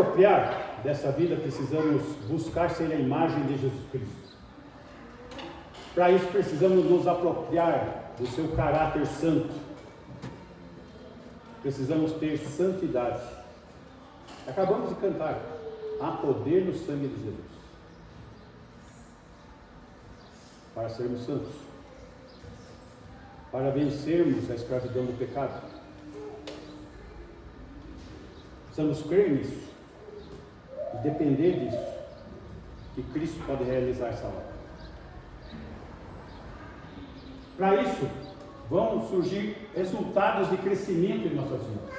apropriar dessa vida, precisamos buscar ser a imagem de Jesus Cristo. Para isso precisamos nos apropriar do seu caráter santo. Precisamos ter santidade. Acabamos de cantar: há poder no sangue de Jesus para sermos santos, para vencermos a escravidão do pecado. Precisamos crer nisso e depender disso, que Cristo pode realizar essa obra. Para isso, vão surgir resultados de crescimento em nossas vidas.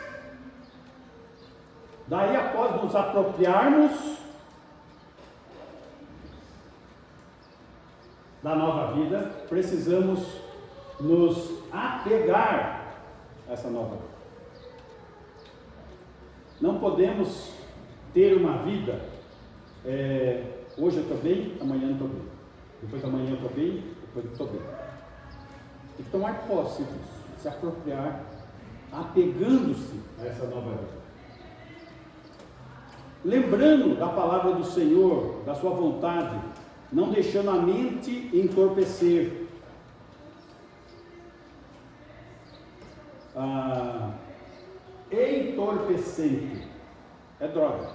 Daí, após nos apropriarmos da nova vida, precisamos nos apegar a essa nova vida. Não podemos ter uma vida, hoje eu estou bem, amanhã não estou bem, depois da manhã eu estou bem, depois eu estou bem. Tem que tomar posse disso, se apropriar, apegando-se a essa nova vida. Lembrando da palavra do Senhor, da sua vontade, não deixando a mente entorpecer. Entorpecente é droga.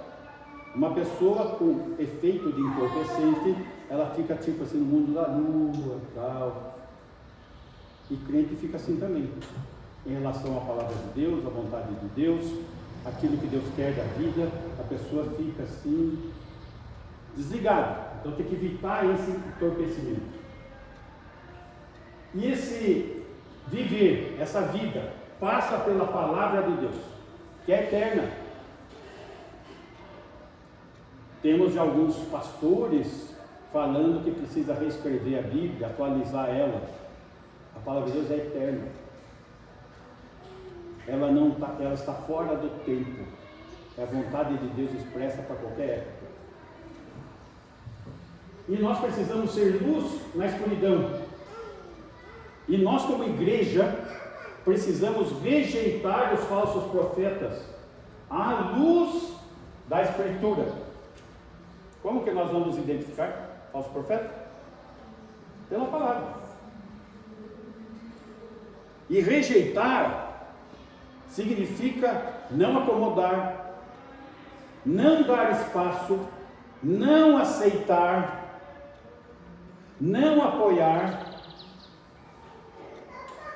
Uma pessoa com efeito de entorpecente, ela fica tipo assim no mundo da lua e tal. E crente fica assim também, em relação à palavra de Deus, à vontade de Deus, aquilo que Deus quer da vida, a pessoa fica assim, desligada. Então tem que evitar esse entorpecimento. E esse viver, essa vida, passa pela palavra de Deus, que é eterna. Temos alguns pastores falando que precisa reescrever a Bíblia, atualizar ela. A palavra de Deus é eterna. Ela está fora do tempo. É a vontade de Deus expressa para qualquer época. E nós precisamos ser luz na escuridão. E nós, como igreja, precisamos rejeitar os falsos profetas à luz da Escritura. Como que nós vamos identificar falso profeta? Pela palavra. E rejeitar significa não acomodar, não dar espaço, não aceitar, não apoiar,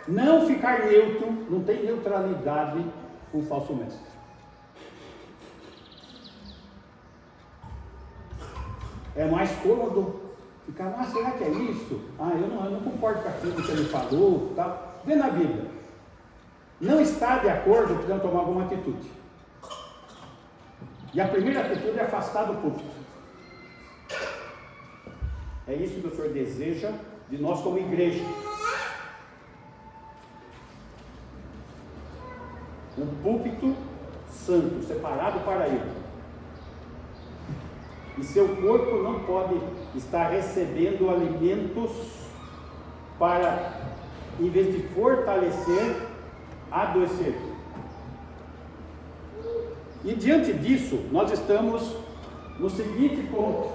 não ficar neutro. Não tem neutralidade com o falso mestre. É mais cômodo ficar, será que é isso? Eu não concordo com aquilo que ele falou, tal. Vê na Bíblia. Não está de acordo, precisamos tomar alguma atitude. E a primeira atitude é afastar do púlpito. É isso que o Senhor deseja de nós como igreja. Um púlpito santo, separado para Ele. E seu corpo não pode estar recebendo alimentos para, em vez de fortalecer, adoecer. E diante disso, nós estamos no seguinte ponto: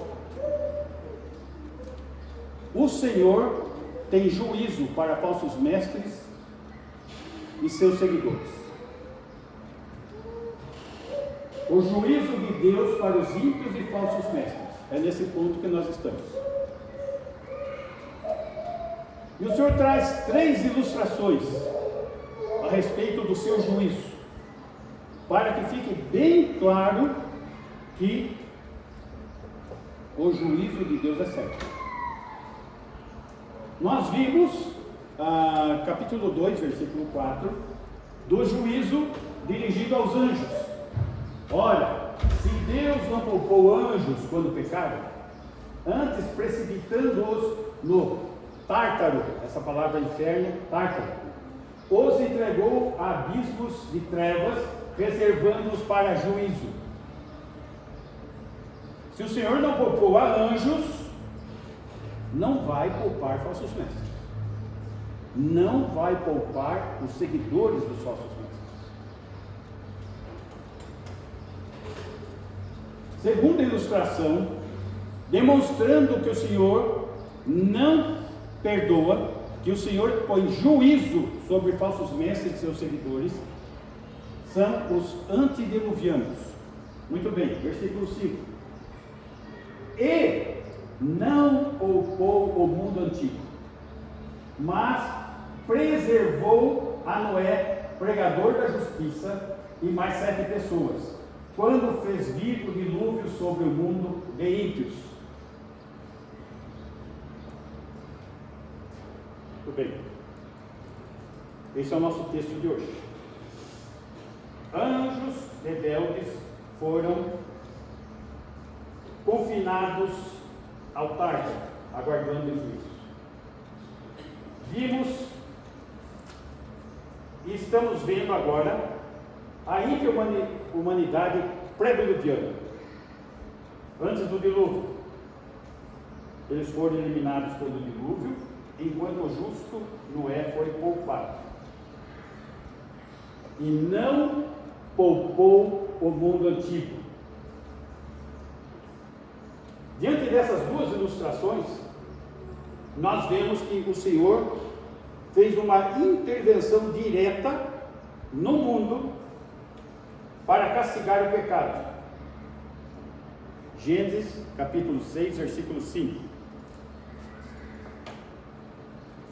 o Senhor tem juízo para falsos mestres e seus seguidores. O juízo de Deus para os ímpios e falsos mestres. É nesse ponto que nós estamos. E o Senhor traz 3 ilustrações a respeito do seu juízo, para que fique bem claro que o juízo de Deus é certo. Nós vimos, capítulo 2, versículo 4, do juízo dirigido aos anjos. Olha, se Deus não poupou anjos quando pecaram, antes precipitando-os no Tártaro, essa palavra inferno, Tártaro, os entregou a abismos de trevas, reservando-os para juízo. Se o Senhor não poupou a anjos, não vai poupar falsos mestres. Não vai poupar os seguidores dos falsos mestres. Segunda ilustração, demonstrando que o Senhor não perdoa, que o Senhor põe juízo sobre falsos mestres e seus seguidores, são os antediluvianos. Muito bem, versículo 5. E não poupou o mundo antigo, mas preservou a Noé, pregador da justiça, e mais 7 pessoas, quando fez vir o dilúvio sobre o mundo de ímpios. Muito bem. Esse é o nosso texto de hoje. Anjos rebeldes foram confinados ao Tártaro, aguardando o juízo. Vimos e estamos vendo agora a ímpia humanidade pré-diluviana. Antes do dilúvio, eles foram eliminados pelo dilúvio, enquanto o justo Noé foi poupado. E não poupou o mundo antigo. Diante dessas duas ilustrações, nós vemos que o Senhor fez uma intervenção direta no mundo para castigar o pecado. Gênesis capítulo 6, versículo 5.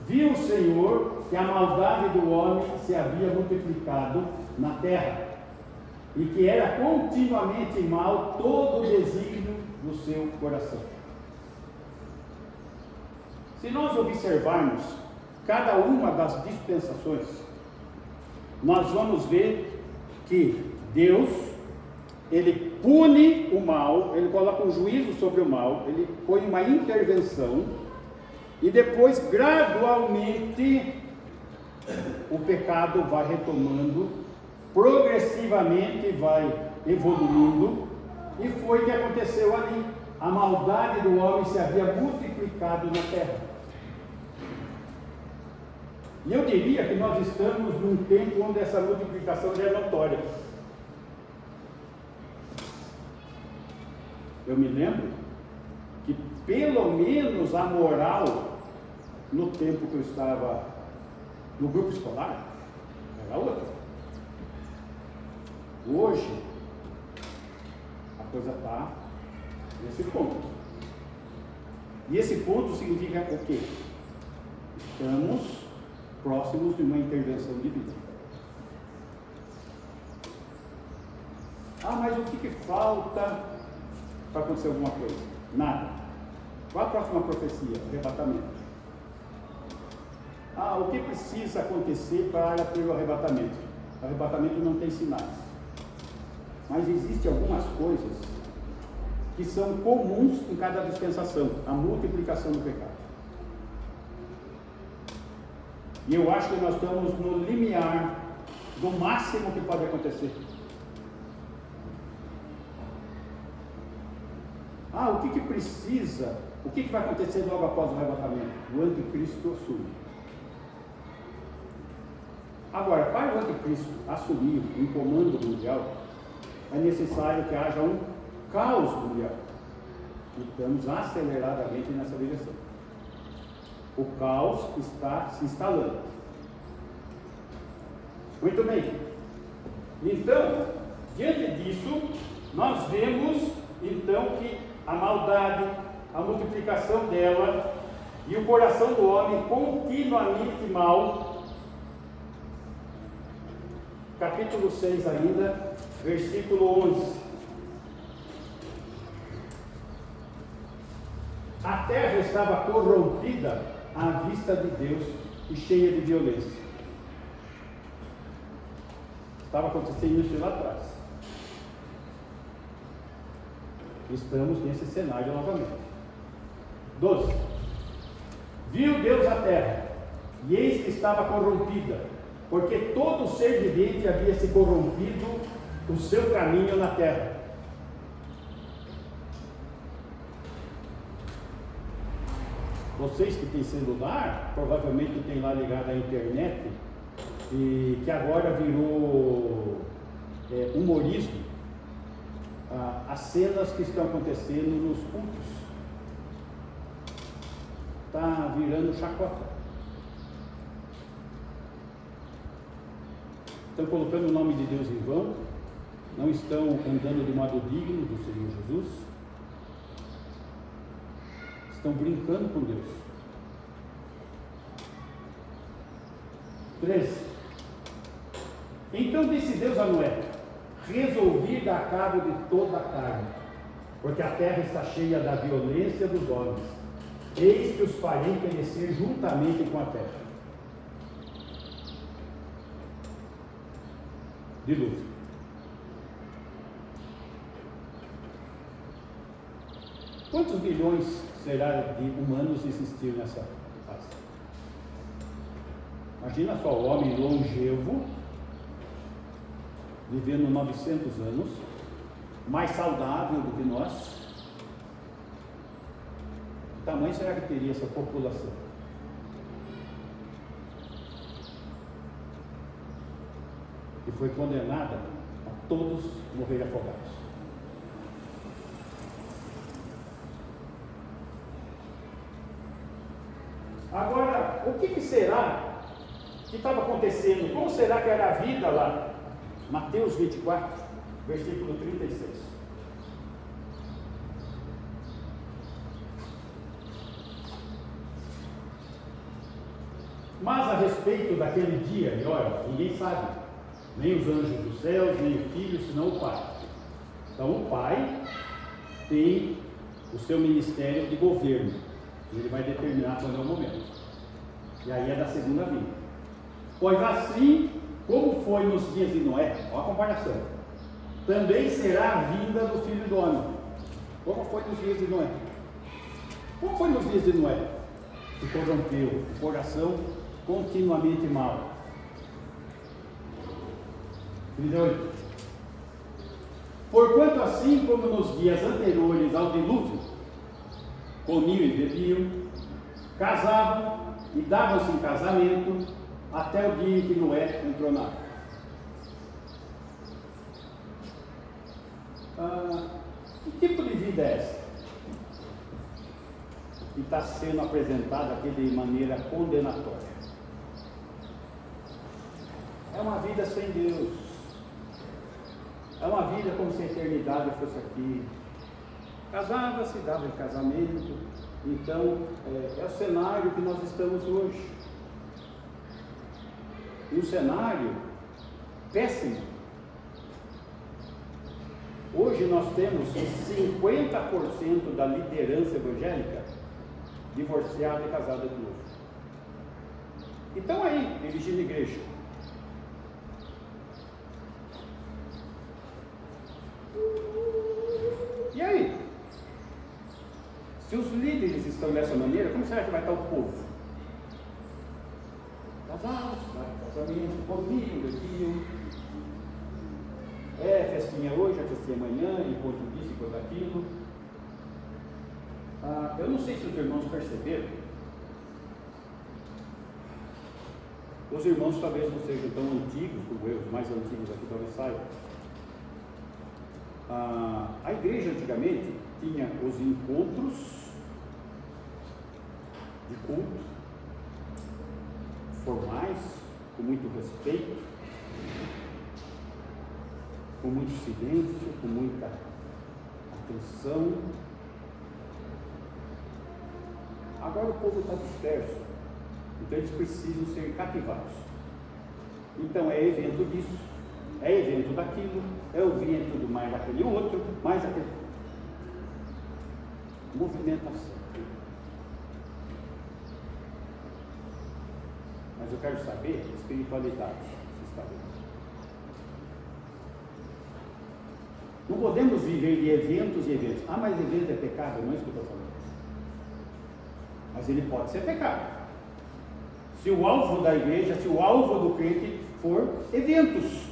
Viu o Senhor que a maldade do homem se havia multiplicado na terra, e que era continuamente mal todo o desígnio do seu coração. Se nós observarmos cada uma das dispensações, nós vamos ver que Deus, Ele pune o mal, Ele coloca um juízo sobre o mal, Ele põe uma intervenção, e depois, gradualmente, o pecado vai retomando, progressivamente vai evoluindo, e foi o que aconteceu ali. A maldade do homem se havia multiplicado na terra. E eu diria que nós estamos num tempo onde essa multiplicação já é notória. Eu me lembro que pelo menos a moral, no tempo que eu estava no grupo escolar, era outra. Hoje, a coisa está nesse ponto. E esse ponto significa o quê? Estamos próximos de uma intervenção divina. Ah, mas o que falta para acontecer alguma coisa? Nada. Qual a próxima profecia? Arrebatamento. Ah, o que precisa acontecer para ter o arrebatamento? O arrebatamento não tem sinais. Mas existem algumas coisas que são comuns em cada dispensação. A multiplicação do pecado. E eu acho que nós estamos no limiar do máximo que pode acontecer. Ah, o que precisa? O que vai acontecer logo após o arrebatamento? O anticristo assume. Agora, para o anticristo assumir um comando mundial, é necessário que haja um caos mundial. E estamos aceleradamente nessa direção. O caos está se instalando. Muito bem. Então, diante disso, nós vemos então que a maldade, a multiplicação dela e o coração do homem continuamente mal. Capítulo 6 ainda, versículo 11. A terra estava corrompida à vista de Deus e cheia de violência. Estava acontecendo isso lá atrás. Estamos nesse cenário novamente. 12. Viu Deus a terra, e eis que estava corrompida, porque todo ser vivente havia se corrompido o seu caminho na terra. Vocês que têm celular, provavelmente tem lá ligado à internet, e que agora virou humorismo, as cenas que estão acontecendo nos cultos. Está virando chacota. Estão colocando o nome de Deus em vão, não estão andando de modo digno do Senhor Jesus, estão brincando com Deus. 13. Então disse Deus a Noé: resolvi dar cabo de toda a carne, porque a terra está cheia da violência dos homens. Eis que os farei perecer juntamente com a terra. Dilúvio. Quantos bilhões será de humanos existir nessa face? Imagina só, o homem longevo, vivendo 900 anos, mais saudável do que nós. Que tamanho será que teria essa população? Que foi condenada a todos morrer afogados. Agora, o que será que estava acontecendo? Como será que era a vida lá? Mateus 24, versículo 36. Mas a respeito daquele dia e hora, ninguém sabe, nem os anjos dos céus, nem o Filho, senão o Pai. Então o Pai tem o seu ministério de governo, e ele vai determinar quando é o momento. E aí é da segunda vinda. Pois assim como foi nos dias de Noé, olha a comparação, também será a vinda do Filho do Homem. Como foi nos dias de Noé? Como foi nos dias de Noé? Se corrompeu, o coração continuamente mal. 38. Porquanto assim como nos dias anteriores ao dilúvio, comiam e bebiam, casavam e davam-se em casamento, até o dia em que Noé entrou na arca. Que tipo de vida é essa? Que está sendo apresentada aqui de maneira condenatória. É uma vida sem Deus. É uma vida como se a eternidade fosse aqui. Casava-se, dava em casamento. Então, é o cenário que nós estamos hoje. E um cenário péssimo. Hoje nós temos 50% da liderança evangélica divorciada e casada de novo. Então aí, dirigindo igreja. E aí? Se os líderes estão dessa maneira, como será que vai estar o povo? Casados, casamento, comiam, bebiam. Festinha hoje, a festinha amanhã, enquanto disso, enquanto aquilo. Eu não sei se os irmãos perceberam. Os irmãos talvez não sejam tão antigos como eu, os mais antigos aqui talvez saibam. A igreja antigamente tinha os encontros de culto, formais, com muito respeito, com muito silêncio, com muita atenção. Agora o povo está disperso, então eles precisam ser cativados. Então é evento disso, é evento daquilo, é evento do mais daquele outro, mais aquele. Movimentação. Mas eu quero saber espiritualidade, se está vendo. Não podemos viver de eventos e eventos. Mas evento é pecado, não é isso que eu estou falando. Mas ele pode ser pecado. Se o alvo da igreja, se o alvo do crente for eventos,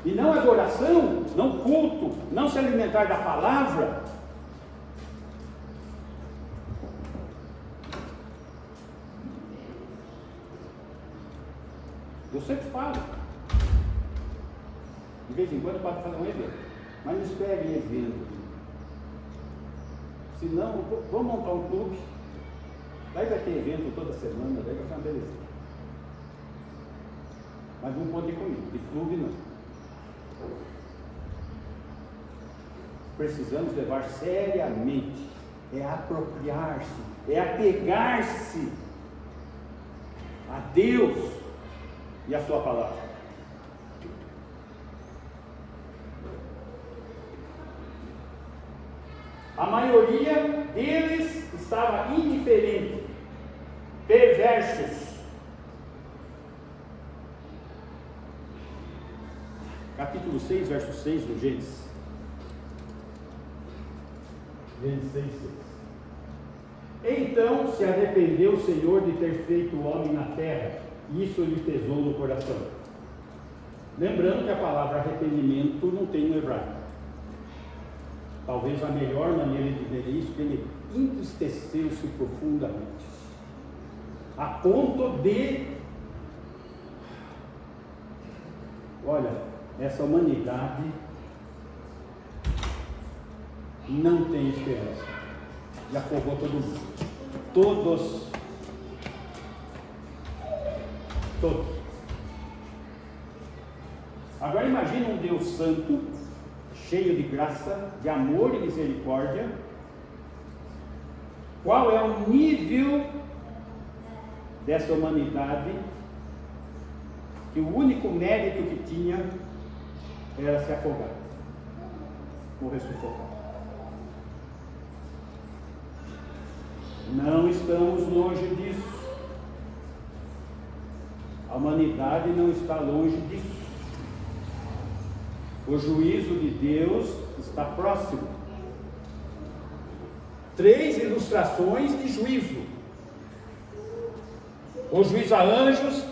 e não adoração, não culto, não se alimentar da palavra. Eu sempre falo, de vez em quando pode fazer um evento. Mas não espere evento. Se não, vamos montar um clube. Daí vai ter evento toda semana, daí vai ser uma beleza. Mas não pode ir comigo, de clube não. Precisamos levar seriamente, é apropriar-se, é apegar-se a Deus e a sua palavra. A maioria deles estava indiferente, perversos. Capítulo 6, verso 6 do Gênesis. Gênesis 6, 6. Então se arrependeu o Senhor de ter feito o homem na terra, e isso lhe pesou no coração. Lembrando que a palavra arrependimento não tem no hebraico. Talvez a melhor maneira de ver isso, que ele entristeceu-se profundamente, a ponto de, olha, essa humanidade não tem esperança, e afogou todo mundo, todos. Agora imagine um Deus santo, cheio de graça, de amor e misericórdia. Qual é o nível dessa humanidade, que o único mérito que tinha era se afogar, morrer sufocado. Não estamos longe disso. A humanidade não está longe disso. O juízo de Deus está próximo. 3 ilustrações de juízo: o juízo a anjos,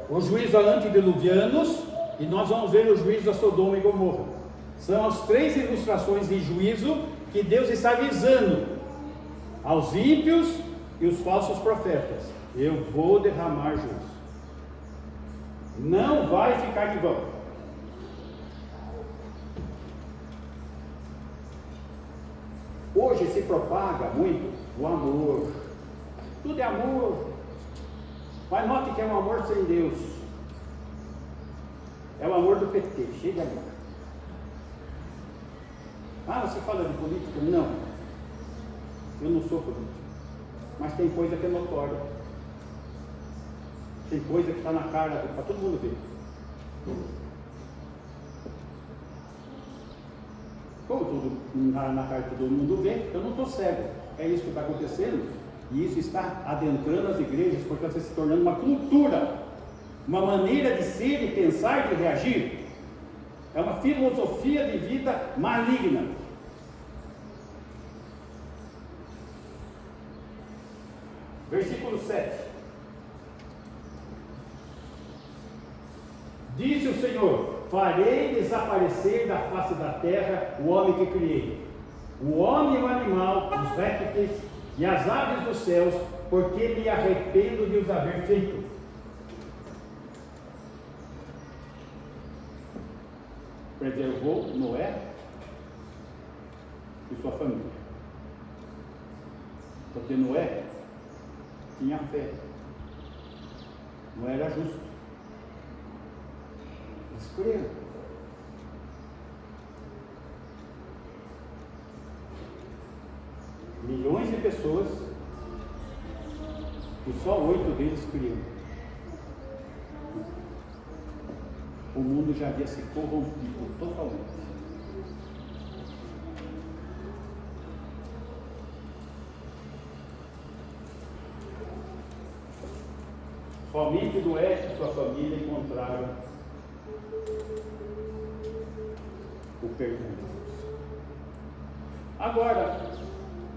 o juízo a antediluvianos, e nós vamos ver o juízo a Sodoma e Gomorra. São as 3 ilustrações de juízo que Deus está avisando aos ímpios e os falsos profetas: eu vou derramar juízo, não vai ficar de vão. Hoje se propaga muito o amor, tudo é amor, mas note que é um amor sem Deus, é o amor do PT, chega ali. Ah, você fala de política? Não, eu não sou político, mas tem coisa que é notória, tem coisa que está na cara, para todo mundo ver. Como tudo na cara de todo mundo vê, eu não estou cego. É isso que está acontecendo, e isso está adentrando as igrejas, porque está se tornando uma cultura, uma maneira de ser, de pensar, de reagir. É uma filosofia de vida maligna. Versículo 7. Disse o Senhor: farei desaparecer da face da terra o homem que criei, o homem e o animal, os répteis e as aves dos céus, porque me arrependo de os haver feito. Preservou Noé e sua família, porque Noé tinha fé, não era justo. Eles creram. Milhões de pessoas, e só 8 deles criam. O mundo já havia se corrompido totalmente. Somente Noé e sua família encontraram o perdão de Deus. Agora,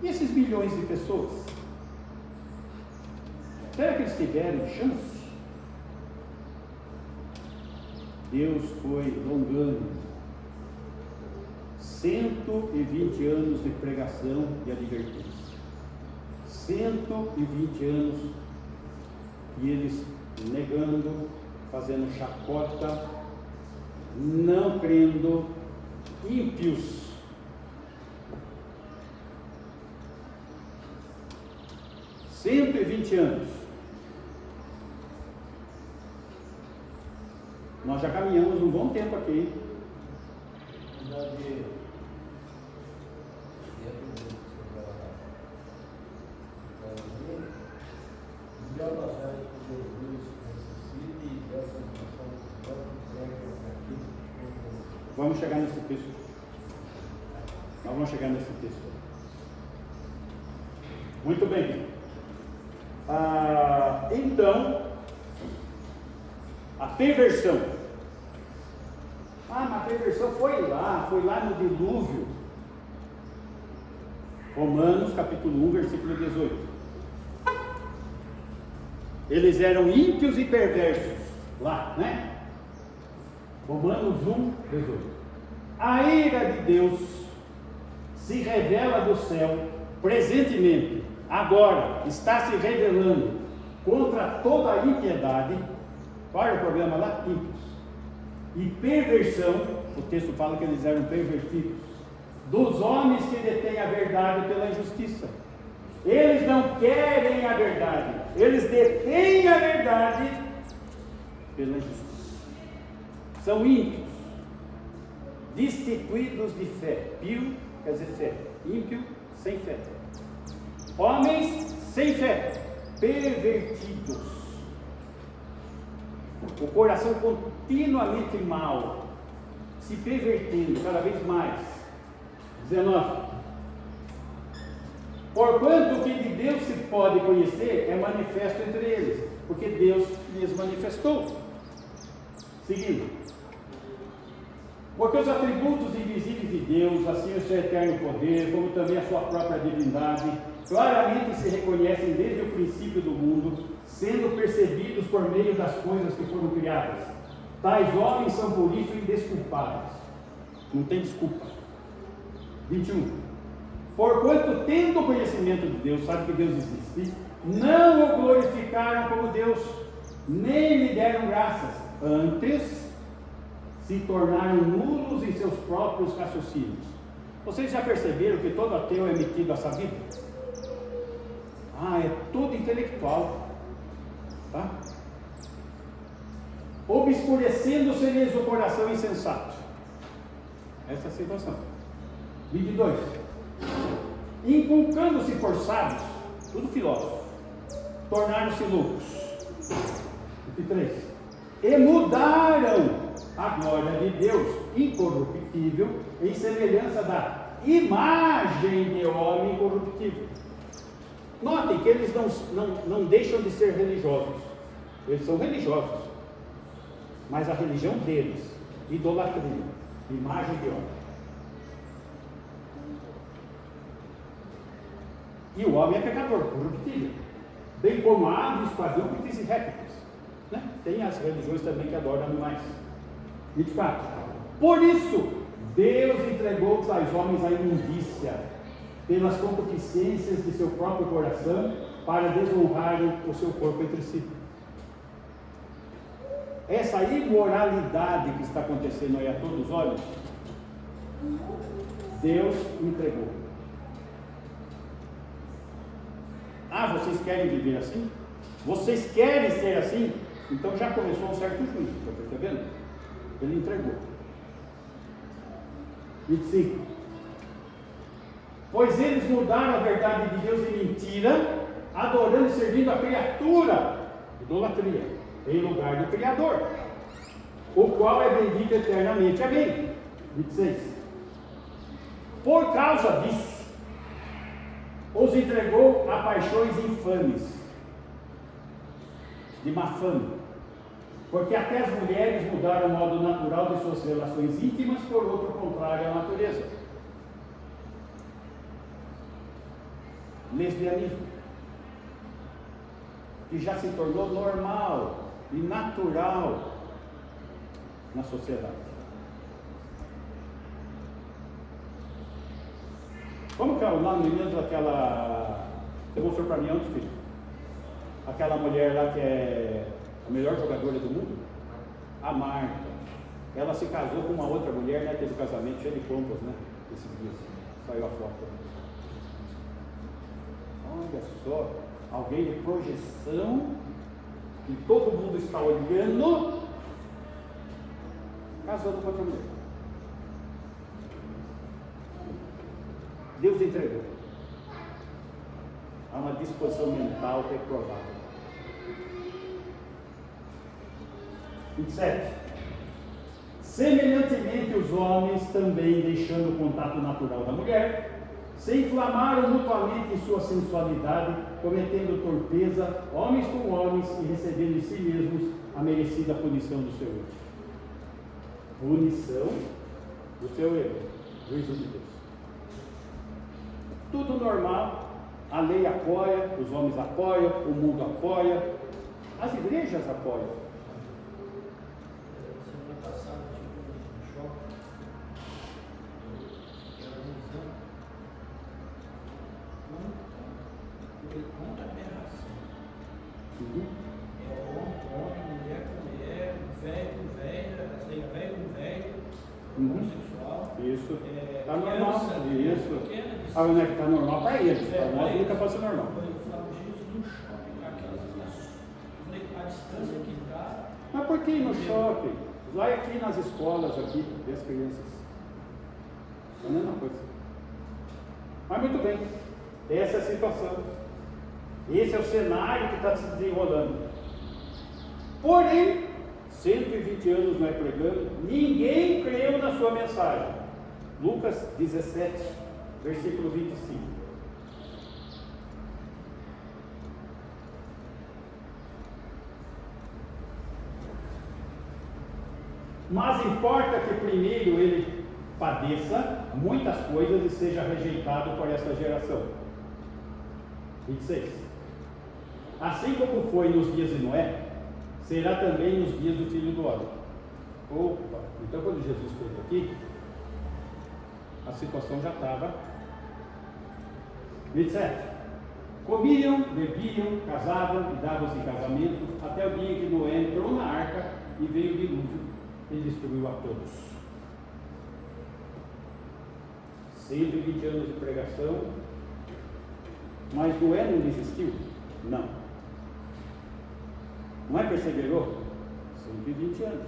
e esses milhões de pessoas? Será que eles tiveram chance? Deus foi longânimo. 120 anos de pregação e advertência. 120 anos e eles negando, fazendo chacota, não crendo, ímpios. $120. Nós já caminhamos um bom tempo aqui, hein? Vamos chegar nesse texto. Nós vamos chegar nesse texto. Muito bem. Então, a perversão. Mas a perversão foi lá no dilúvio. Romanos capítulo 1, versículo 18. Eles eram ímpios e perversos lá, né? Romanos 1, 18. A ira de Deus se revela do céu presentemente, agora está se revelando contra toda a impiedade. Qual é o problema lá? Ímpios. E perversão, o texto fala que eles eram pervertidos, dos homens que detêm a verdade pela injustiça. Eles não querem a verdade, eles detêm a verdade pela injustiça. São ímpios, destituídos de fé. Pio quer dizer fé, ímpio sem fé. Homens sem fé, pervertidos, o coração continuamente mau, se pervertendo cada vez mais. 19. Porquanto o que de Deus se pode conhecer é manifesto entre eles, porque Deus lhes manifestou. Seguindo. Porque os atributos invisíveis de Deus, assim o seu eterno poder, como também a sua própria divindade, claramente se reconhecem desde o princípio do mundo, sendo percebidos por meio das coisas que foram criadas. Tais homens são por isso indesculpáveis. Não tem desculpa. 21. Porquanto, tendo conhecimento de Deus, sabe que Deus existe, não o glorificaram como Deus, nem lhe deram graças, antes se tornaram nulos em seus próprios raciocínios. Vocês já perceberam que todo ateu é metido a sabido? É todo intelectual, tá? Obscurecendo-se-lhes o coração insensato. Essa é a situação. 22. Inculcando-se por sábios, tudo filósofo, tornaram-se loucos. 23. E mudaram a glória de Deus incorruptível em semelhança da imagem de homem corruptível. Notem que eles não deixam de ser religiosos. Eles são religiosos, mas a religião deles, idolatria, imagem de homem. E o homem é pecador, corruptível, bem como aves, quadrúpedes e répteis, né? Tem as religiões também que adoram animais. 24. Por isso, Deus entregou tais homens à imundícia, pelas concupiscências de seu próprio coração, para desonrarem o seu corpo entre si. Essa imoralidade que está acontecendo aí a todos os olhos, Deus entregou. Vocês querem viver assim? Vocês querem ser assim? Então já começou um certo juízo, está percebendo? Ele entregou. 25. Pois eles mudaram a verdade de Deus em mentira, adorando e servindo a criatura, idolatria, em lugar do Criador, o qual é bendito eternamente. Amém. 26. Por causa disso, os entregou a paixões infames, de má fama, porque até as mulheres mudaram o modo natural de suas relações íntimas por outro contrário à natureza. Lesbianismo, que já se tornou normal e natural na sociedade. Como que é o nome mesmo daquela... Você mostrou para mim ontem, filho? Aquela mulher lá que é a melhor jogadora do mundo? A Marta. ela se casou com uma outra mulher, né? Teve um casamento cheio de pompas, né? Esses dias. Saiu a foto. Olha só, alguém de projeção, e todo mundo está olhando, casando com outra mulher. Deus entregou. Há uma disposição mental reprovável. 27. Semelhantemente, os homens também, deixando o contato natural da mulher, se inflamaram mutuamente em sua sensualidade, cometendo torpeza, homens com homens, e recebendo em si mesmos a merecida punição do seu erro. Punição do seu erro. Juízo de Deus. Tudo normal, a lei apoia, os homens apoiam, o mundo apoia, as igrejas apoiam. Semana passada eu tive no shopping, quanta aberração. É homem com homem, mulher com mulher, velho com velho, velho com velho, homossexual. Isso. Está Criança, normal. Isso. pequena, Ah, não é que está normal para eles, para nós nunca pode ser normal. Eu falava, Jesus, no shopping, aquelas pessoas. Eu falei, a distância que está. Mas por que ir no shopping? Vai aqui nas escolas, aqui, ver as crianças. É a mesma coisa. Mas muito bem, essa é a situação. Esse é o cenário que está se desenrolando. Porém, 120 anos vai pregando, ninguém creu na sua mensagem. Lucas 17, versículo 25. Mas importa que primeiro ele padeça muitas coisas e seja rejeitado por esta geração. 26. Assim como foi nos dias de Noé, será também nos dias do Filho do Homem. Opa, então quando Jesus esteve aqui, a situação já estava. 27. Comiam, bebiam, casavam e davam-se em casamento, até o dia em que Noé entrou na arca e veio o dilúvio e destruiu a todos. 120 anos de pregação, mas Noé não desistiu? Não. Não é perseverou? 120 anos.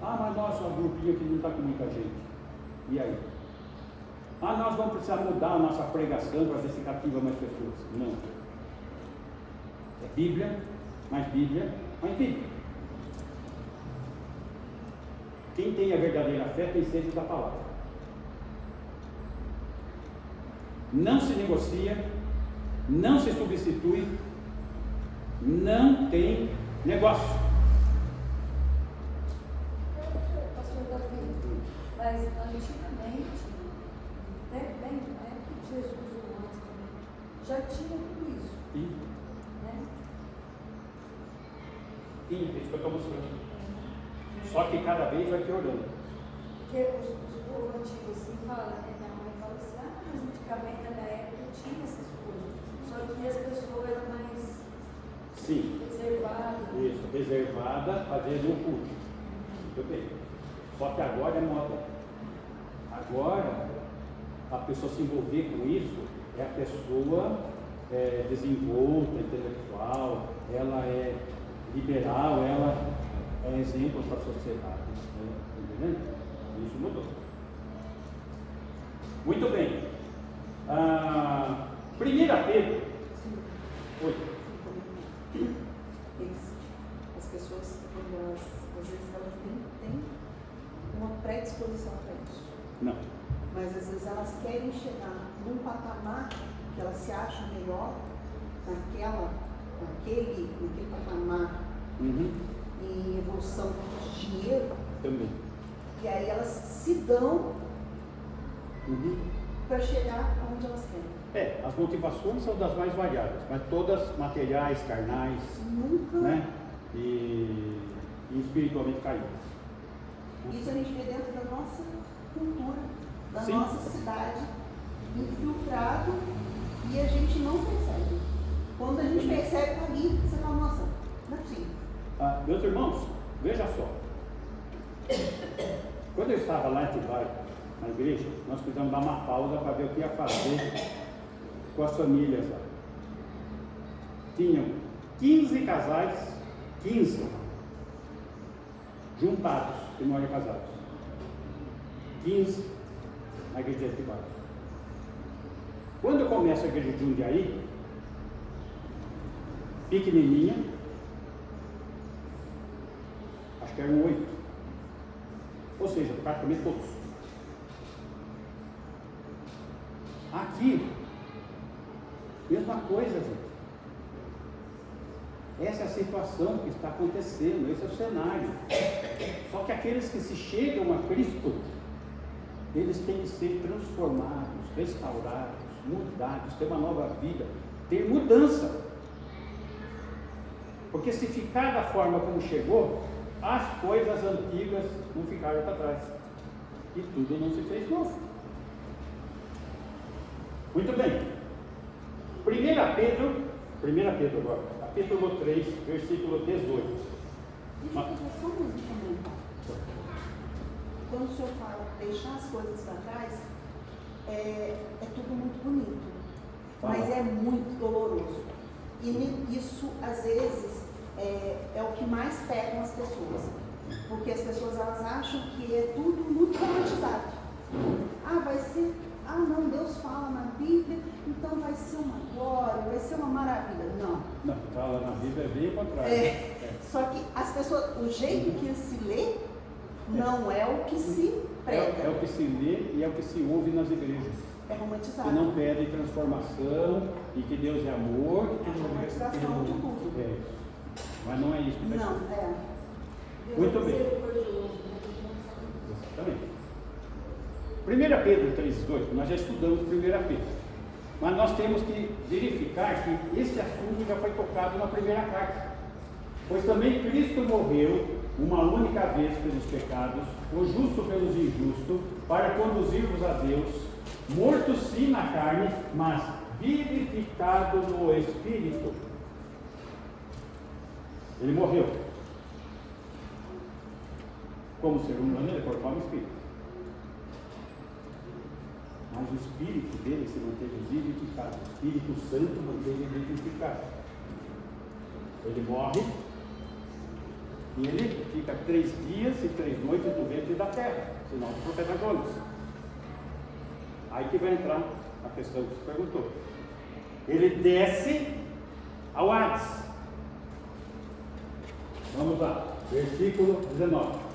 Ah, mas nós somos um grupinho que não está com muita gente. E aí? Ah, nós vamos precisar mudar a nossa pregação para ver se cativa mais pessoas. Não. É Bíblia, mais Bíblia. Quem tem a verdadeira fé tem sede da palavra. Não se negocia, não se substitui, não tem negócio. Pastor Davi, mas antigamente, até bem na época de Jesus ou antes também, já tinha tudo isso. Né? Sim, é isso que eu estou mostrando. Só que cada vez vai piorando. Porque os povos antigos assim falam, né? Minha mãe fala assim, mas antigamente na época tinha essas coisas. Só que as pessoas eram mais reservadas. Isso, reservada, fazendo o culto. Muito bem. Só que agora é moda. Agora, a pessoa se envolver com isso é a pessoa desenvolta, intelectual, ela é liberal, ela é exemplo para a sociedade. Entendendo? Isso mudou. Muito bem. 1 Pedro. Oi. As pessoas, às vezes, elas nem têm uma predisposição para isso. Não. Mas às vezes elas querem chegar num patamar que elas se acham melhor naquele patamar em evolução de dinheiro. Também. E aí elas se dão para chegar onde elas querem. As motivações são das mais variadas, mas todas materiais, carnais, né? E espiritualmente caídas. Isso a gente vê dentro da nossa cultura, da Sim. nossa cidade, infiltrado, e a gente não percebe. Quando a gente percebe, tá ali, você fala, nossa, Não é possível. Meus irmãos, veja só. Quando eu estava lá em Atibaia, na igreja, nós precisamos dar uma pausa para ver o que ia fazer com as famílias lá. Tinham 15 casais, 15 juntados, que não eram casados. 15 na igreja de Atibaia. Quando eu começo a igreja de Jundiaí, pequenininha, acho que eram 8. Ou seja, praticamente todos. Aqui, mesma coisa, gente. Essa é a situação que está acontecendo, esse é o cenário. Só que aqueles que se chegam a Cristo, eles têm que ser transformados, restaurados, mudados, ter uma nova vida, ter mudança. Porque se ficar da forma como chegou, as coisas antigas não ficaram para trás. E tudo não se fez novo. Muito bem. 1 Pedro agora, capítulo 3, versículo 18. Deixa eu fazer só um comentário. Quando o senhor fala deixar as coisas para trás, é tudo muito bonito, mas é muito doloroso. E isso, às vezes, é o que mais pegam as pessoas. Porque as pessoas elas acham que é tudo muito romantizado. Vai ser... não, Deus fala na Bíblia, então vai ser uma glória, vai ser uma maravilha. Não, fala na Bíblia é bem o contrário. Só que as pessoas, o jeito que se lê, não é o que se prega. É o que se lê e é o que se ouve nas igrejas. É romantizado. Que não pedem transformação e que Deus é amor. É a romantização de tudo. Mas não é isso que está escrito. Deus Muito é bem. misericordioso, Exatamente. 1 Pedro 3,18, nós já estudamos 1 Pedro, mas nós temos que verificar que esse assunto já foi tocado na primeira carta, pois também Cristo morreu uma única vez pelos pecados, o justo pelos injustos, para conduzir-vos a Deus, morto sim na carne, mas vivificado no Espírito. Ele morreu. Como ser humano, ele foi como Espírito. Mas o Espírito dele se manteve vivificado. O Espírito Santo manteve vivificado. Ele morre e ele fica 3 dias e 3 noites no ventre da terra, senão o profeta Jonas. Aí que vai entrar a questão que você perguntou. Ele desce ao Hades. Vamos lá, versículo 19.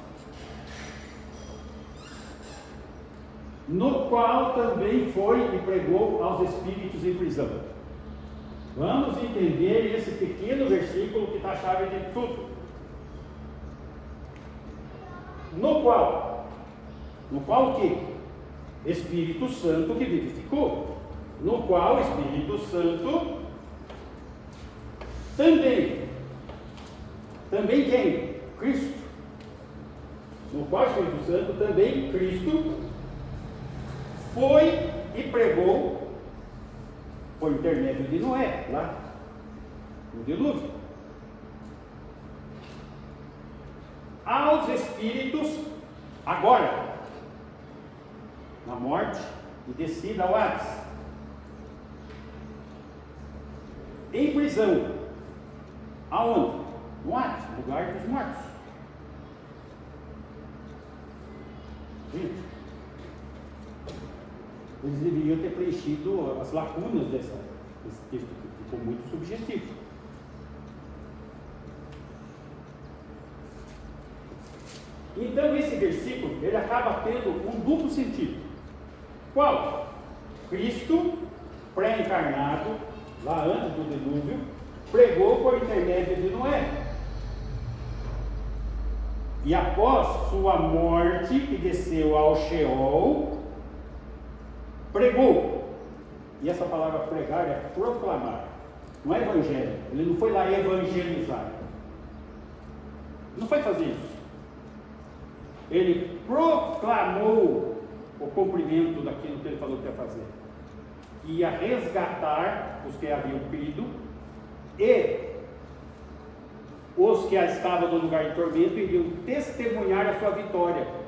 No qual também foi e pregou aos espíritos em prisão. Vamos entender esse pequeno versículo que está a chave de tudo. No qual o quê? Espírito Santo que vivificou. No qual o Espírito Santo também quem? Cristo. No qual o Espírito Santo também Cristo foi e pregou por intermédio de Noé, lá no dilúvio, aos espíritos, agora, na morte e descida ao Hades, em prisão, aonde? No Hades, lugar dos mortos. Gente, eles deveriam ter preenchido as lacunas desse texto, que ficou muito subjetivo. Então esse versículo, ele acaba tendo um duplo sentido. Qual? Cristo, pré-encarnado, lá antes do dilúvio, pregou por intermédio de Noé. E após sua morte, que desceu ao Sheol, pregou. E essa palavra pregar é proclamar. Não é evangelho. Ele não foi lá evangelizar. Não foi fazer isso. Ele proclamou o cumprimento daquilo que ele falou que ia fazer. Que ia resgatar os que haviam crido e os que estavam no lugar de tormento iriam testemunhar a sua vitória.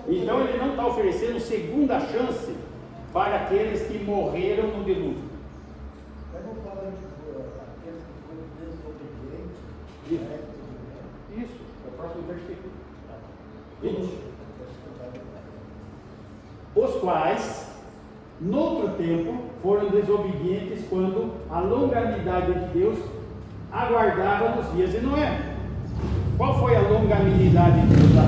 Então ele não está oferecendo segunda chance para aqueles que morreram no dilúvio. Mas não fala de aqueles que foram desobedientes. Isso, é o próximo versículo. 20. Os quais, noutro tempo, foram desobedientes quando a longanimidade de Deus aguardava nos dias de Noé. Qual foi a longanimidade de Deus lá?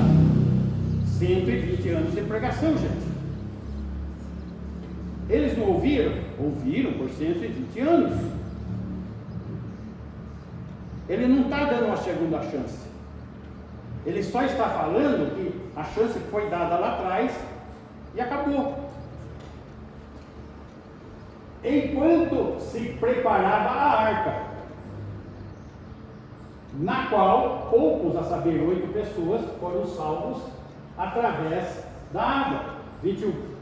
120 anos de pregação, gente. Eles não ouviram? Ouviram por 120 anos. Ele não está dando uma segunda chance. Ele só está falando que a chance que foi dada lá atrás e acabou. Enquanto se preparava a arca, na qual poucos, a saber, 8 pessoas, foram salvos através da água. 21.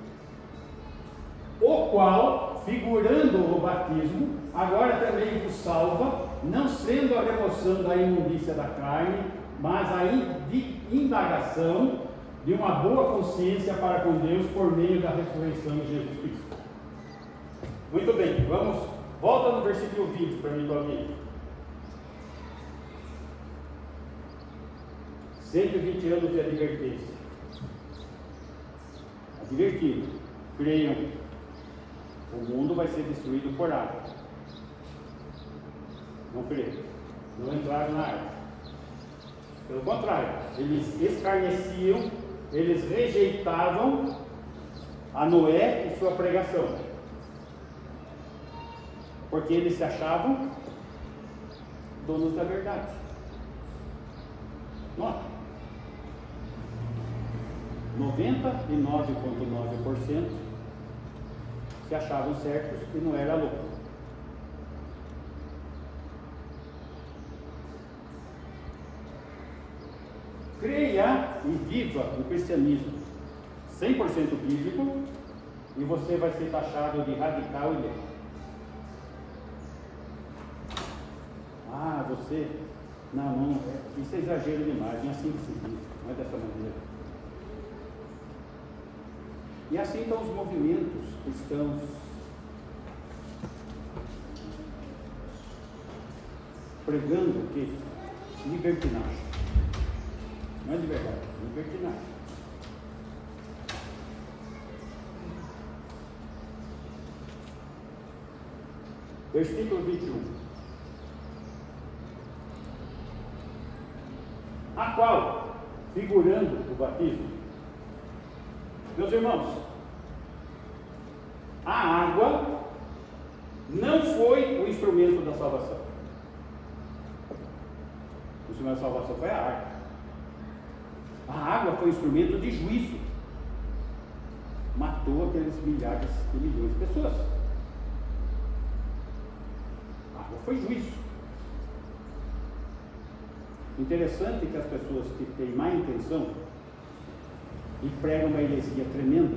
O qual, figurando o batismo, agora também vos salva, não sendo a remoção da imundícia da carne, mas a indagação de uma boa consciência para com Deus por meio da ressurreição de Jesus Cristo. Muito bem, volta no versículo 20 para mim, alguém. 120 anos de advertência. Advertido, creiam, o mundo vai ser destruído por água. Não creram, não entraram na arca. Pelo contrário, eles escarneciam, eles rejeitavam a Noé e sua pregação, porque eles se achavam donos da verdade. Nota, 99,9% se achavam certos e não era louco. Creia e viva o cristianismo 100% bíblico e você vai ser taxado de radical e louco. Você... Não, isso é exagero demais, não é assim que se diz, não é dessa maneira. E assim estão os movimentos cristãos pregando o quê? Libertinagem. Não é de verdade, libertinagem. Versículo 21. A qual, figurando o batismo, meus irmãos, a água não foi o instrumento da salvação. O instrumento da salvação foi a arca. A água foi instrumento de juízo. Matou aqueles milhares e milhões de pessoas. A água foi juízo. Interessante que as pessoas que têm má intenção e pregam uma heresia tremenda,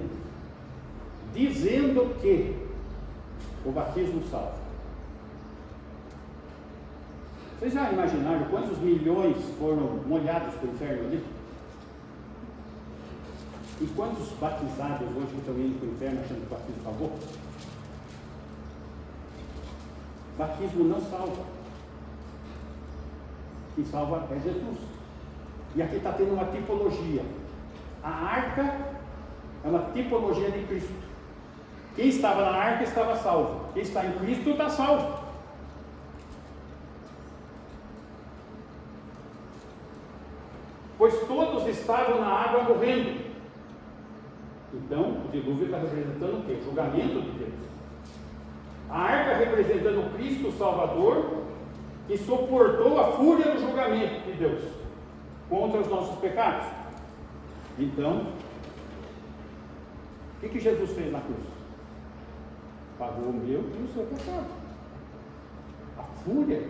dizendo que o batismo salva. Vocês já imaginaram quantos milhões foram molhados pelo inferno ali? E quantos batizados hoje estão indo para o inferno achando que o batismo salvou? Batismo não salva. Quem salva é Jesus. E aqui está tendo uma tipologia. A arca é uma tipologia de Cristo. Quem estava na arca estava salvo. Quem está em Cristo está salvo. Pois todos estavam na água morrendo. Então, o dilúvio está representando o quê? O julgamento de Deus. A arca representando Cristo Salvador, que suportou a fúria do julgamento de Deus contra os nossos pecados. Então, o que Jesus fez na cruz? Pagou o meu e o seu pecado. A fúria,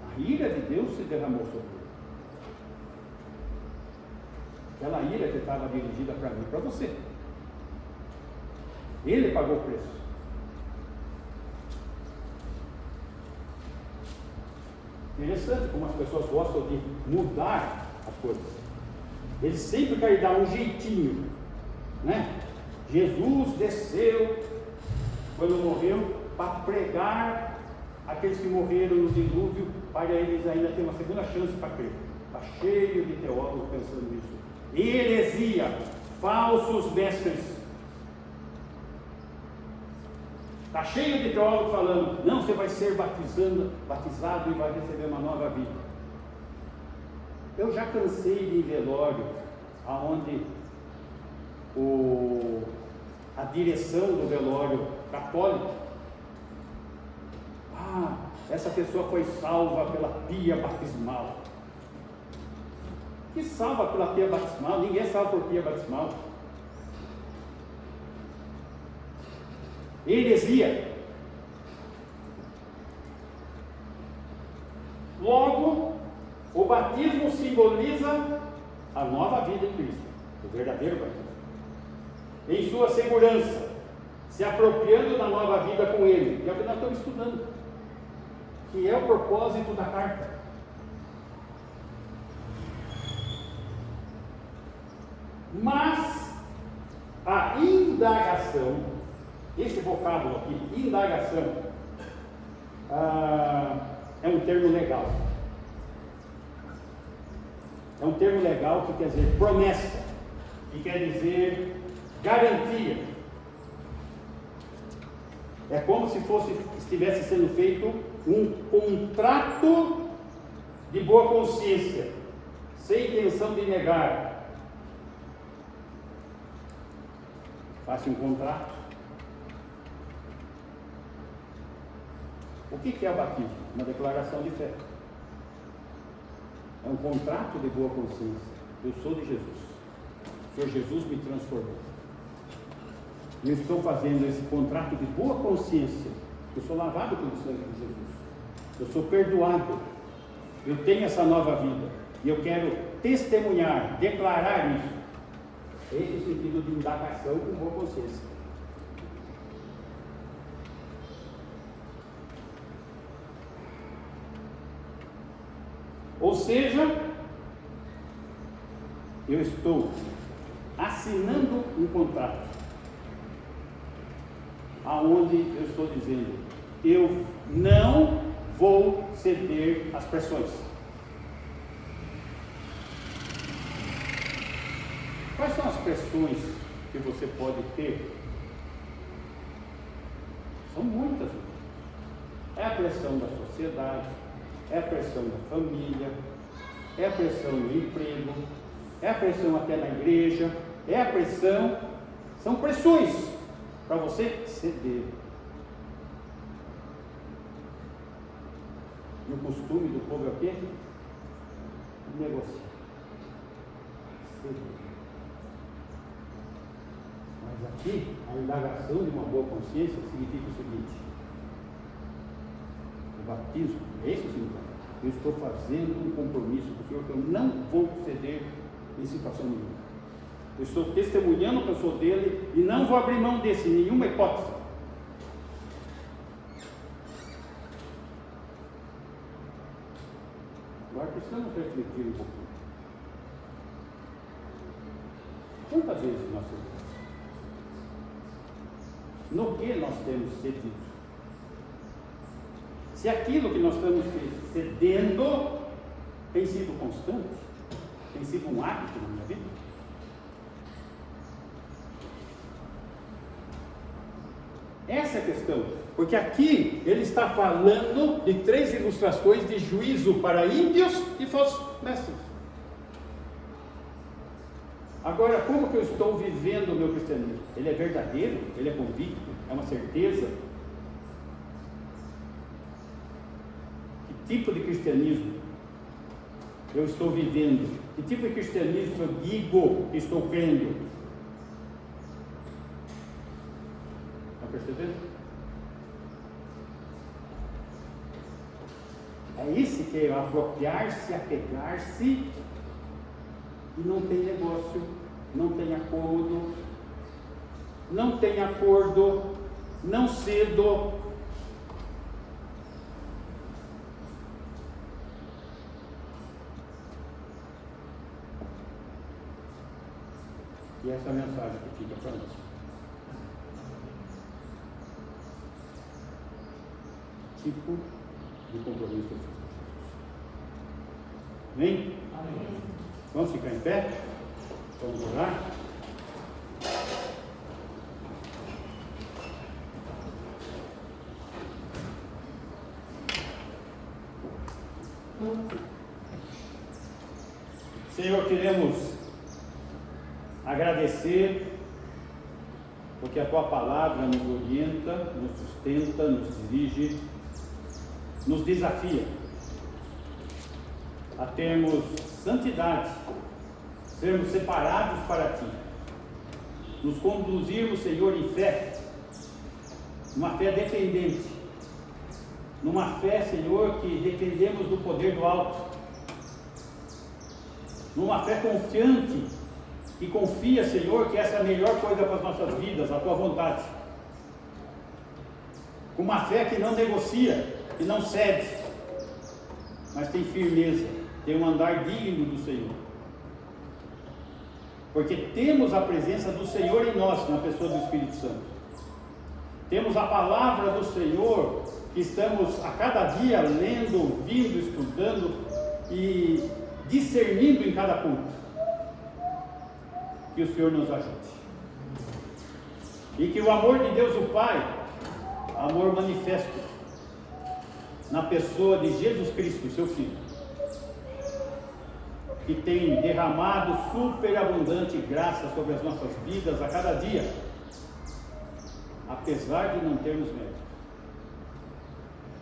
a ira de Deus se derramou sobre ele. Aquela ira que estava dirigida para mim e para você. Ele pagou o preço. Interessante como as pessoas gostam de mudar as coisas. Eles sempre querem dar um jeitinho, né? Jesus desceu quando morreu para pregar aqueles que morreram no dilúvio, para eles ainda ter uma segunda chance para crer. Está cheio de teólogos pensando nisso. Heresia, falsos mestres. Está cheio de teólogos falando, não, você vai ser batizado e vai receber uma nova vida. Eu já cansei de ir em velório, aonde a direção do velório católico, essa pessoa foi salva pela pia batismal. Que salva pela pia batismal? Ninguém salva por pia batismal. Heresia. Logo, o batismo simboliza a nova vida em Cristo, o verdadeiro batismo. Em sua segurança, se apropriando da nova vida com Ele, que é o que nós estamos estudando, que é o propósito da carta. Mas a indagação, esse vocábulo aqui, indagação, é um termo legal. É um termo legal que quer dizer promessa, que quer dizer garantia. É como se estivesse sendo feito um contrato de boa consciência, sem intenção de negar. Faça um contrato. O que é o batismo? Uma declaração de fé. É um contrato de boa consciência. Eu sou de Jesus. O Senhor Jesus me transformou. Eu estou fazendo esse contrato de boa consciência. Eu sou lavado pelo sangue de Jesus. Eu sou perdoado. Eu tenho essa nova vida. E eu quero testemunhar, declarar isso. Esse é o sentido de indagação com boa consciência. Ou seja, eu estou assinando um contrato, aonde eu estou dizendo, eu não vou ceder às pressões. Quais são as pressões que você pode ter? São muitas. É a pressão da sociedade, é a pressão da família, é a pressão no emprego, é a pressão até na igreja, é a pressão, são pressões para você ceder. E o costume do povo é o quê? Negociar. Ceder. Mas aqui, a indagação de uma boa consciência significa o seguinte: o batismo, esse é o significado. Eu estou fazendo um compromisso com o Senhor que eu não vou ceder em situação nenhuma. Eu estou testemunhando que eu sou dele e não vou abrir mão desse, em nenhuma hipótese. Agora precisamos refletir um pouquinho. Quantas vezes nós cedemos? No que nós temos cedido? Se aquilo que nós estamos cedendo tem sido constante, tem sido um hábito na minha vida? Essa é a questão, porque aqui ele está falando de 3 ilustrações de juízo para ímpios e falsos mestres. Agora, como que eu estou vivendo o meu cristianismo? Ele é verdadeiro? Ele é convicto? É uma certeza? Que tipo de cristianismo eu estou vivendo? Que tipo de cristianismo eu digo que estou crendo? Está percebendo? É esse que é apropriar-se, apegar-se, e não tem negócio, não tem acordo, não cedo. E essa é a mensagem que fica para nós. Tipo de compromisso com Jesus. Amém? Amém. Vamos ficar em pé? Vamos orar? Senhor, queremos agradecer porque a Tua palavra nos orienta, nos sustenta, nos dirige, nos desafia a termos santidade, sermos separados para Ti, nos conduzirmos, Senhor, em fé, numa fé dependente, numa fé, Senhor, que dependemos do poder do alto, numa fé confiante, que confia, Senhor, que essa é a melhor coisa para as nossas vidas, a Tua vontade, com uma fé que não negocia, que não cede, mas tem firmeza, tem um andar digno do Senhor, porque temos a presença do Senhor em nós, na pessoa do Espírito Santo, temos a palavra do Senhor, que estamos a cada dia lendo, ouvindo, estudando e discernindo em cada culto. Que o Senhor nos ajude e que o amor de Deus o Pai, amor manifesto na pessoa de Jesus Cristo, seu Filho, que tem derramado superabundante graça sobre as nossas vidas a cada dia, apesar de não termos mérito,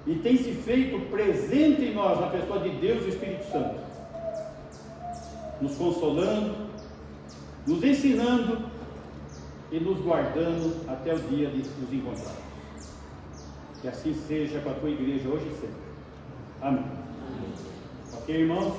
e tem se feito presente em nós na pessoa de Deus e Espírito Santo, nos consolando, nos ensinando e nos guardando até o dia de nos encontrarmos. Que assim seja com a Tua igreja hoje e sempre. Amém. Ok, irmãos?